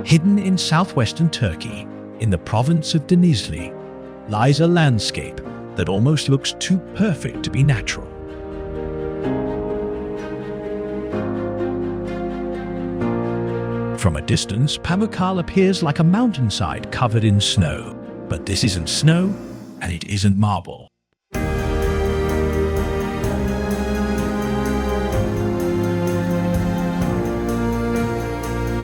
Hidden in southwestern Turkey, in the province of Denizli, lies a landscape that almost looks too perfect to be natural. From a distance, Pamukkale appears like a mountainside covered in snow. But this isn't snow, and it isn't marble.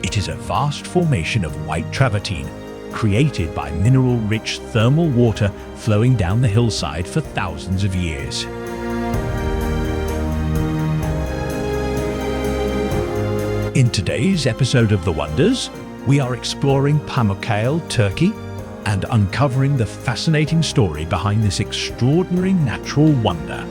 It is a vast formation of white travertine, created by mineral-rich thermal water flowing down the hillside for thousands of years. In today's episode of The Wonders, we are exploring Pamukkale, Turkey, and uncovering the fascinating story behind this extraordinary natural wonder.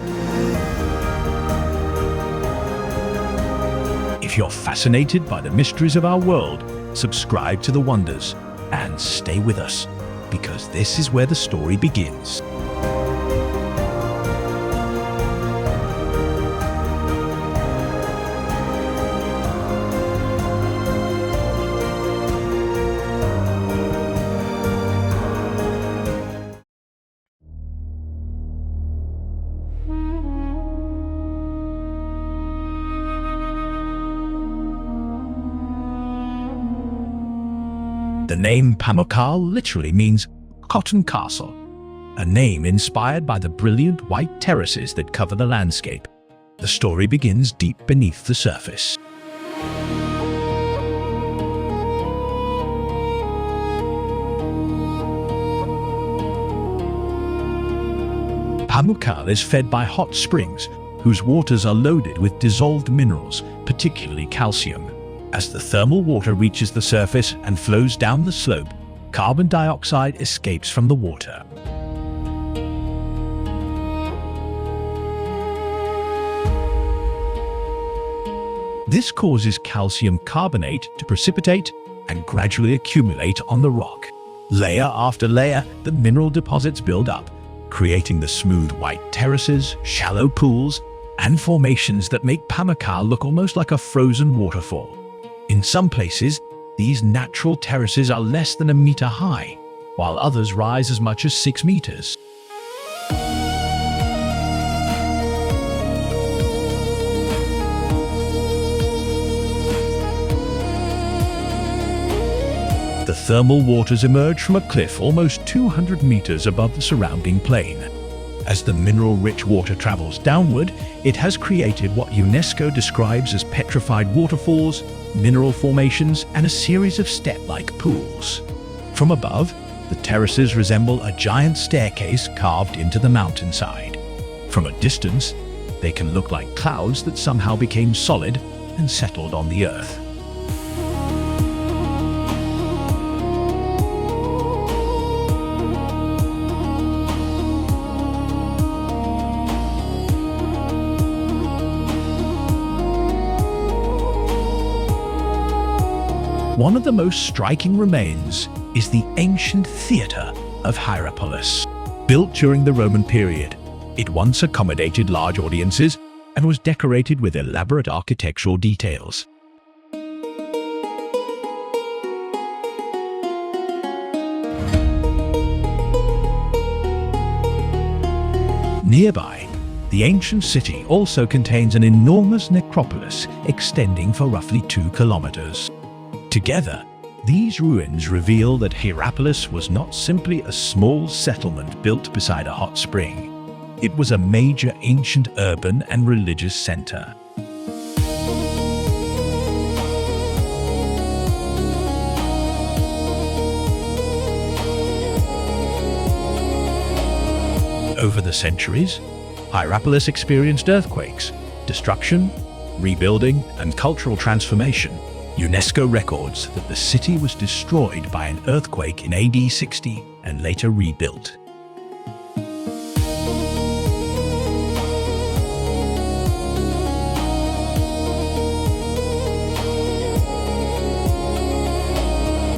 If you're fascinated by the mysteries of our world, subscribe to The Wonders and stay with us, because this is where the story begins. The name Pamukkale literally means cotton castle, a name inspired by the brilliant white terraces that cover the landscape. The story begins deep beneath the surface. Pamukkale is fed by hot springs, whose waters are loaded with dissolved minerals, particularly calcium. As the thermal water reaches the surface and flows down the slope, carbon dioxide escapes from the water. This causes calcium carbonate to precipitate and gradually accumulate on the rock. Layer after layer, the mineral deposits build up, creating the smooth white terraces, shallow pools, and formations that make Pamukkale look almost like a frozen waterfall. In some places, these natural terraces are less than a meter high, while others rise as much as 6 meters. The thermal waters emerge from a cliff almost 200 meters above the surrounding plain. As the mineral-rich water travels downward, it has created what UNESCO describes as petrified waterfalls, mineral formations, and a series of step-like pools. From above, the terraces resemble a giant staircase carved into the mountainside. From a distance, they can look like clouds that somehow became solid and settled on the earth. One of the most striking remains is the ancient theatre of Hierapolis. Built during the Roman period, it once accommodated large audiences and was decorated with elaborate architectural details. Nearby, the ancient city also contains an enormous necropolis extending for roughly 2 kilometers. Together, these ruins reveal that Hierapolis was not simply a small settlement built beside a hot spring. It was a major ancient urban and religious center. Over the centuries, Hierapolis experienced earthquakes, destruction, rebuilding, and cultural transformation. UNESCO records that the city was destroyed by an earthquake in AD 60 and later rebuilt.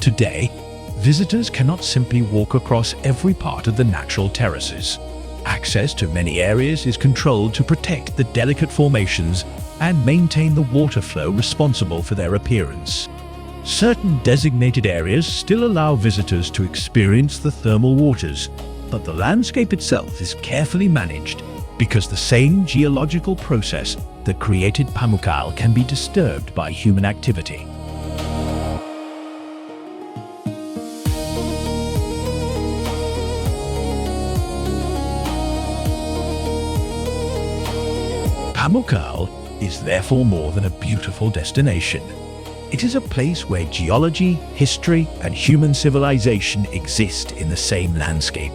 Today, visitors cannot simply walk across every part of the natural terraces. Access to many areas is controlled to protect the delicate formations and maintain the water flow responsible for their appearance. Certain designated areas still allow visitors to experience the thermal waters, but the landscape itself is carefully managed because the same geological process that created Pamukkale can be disturbed by human activity. Pamukkale is therefore more than a beautiful destination. It is a place where geology, history, and human civilization exist in the same landscape.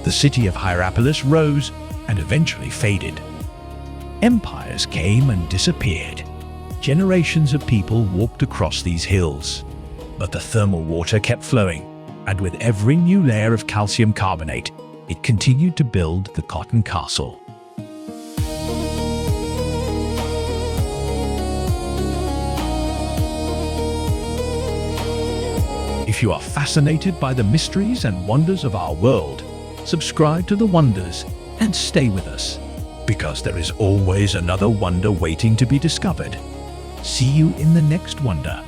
The city of Hierapolis rose and eventually faded. Empires came and disappeared. Generations of people walked across these hills. But the thermal water kept flowing, and with every new layer of calcium carbonate, it continued to build the cotton castle. If you are fascinated by the mysteries and wonders of our world, subscribe to The Wonders and stay with us, because there is always another wonder waiting to be discovered. See you in the next wonder.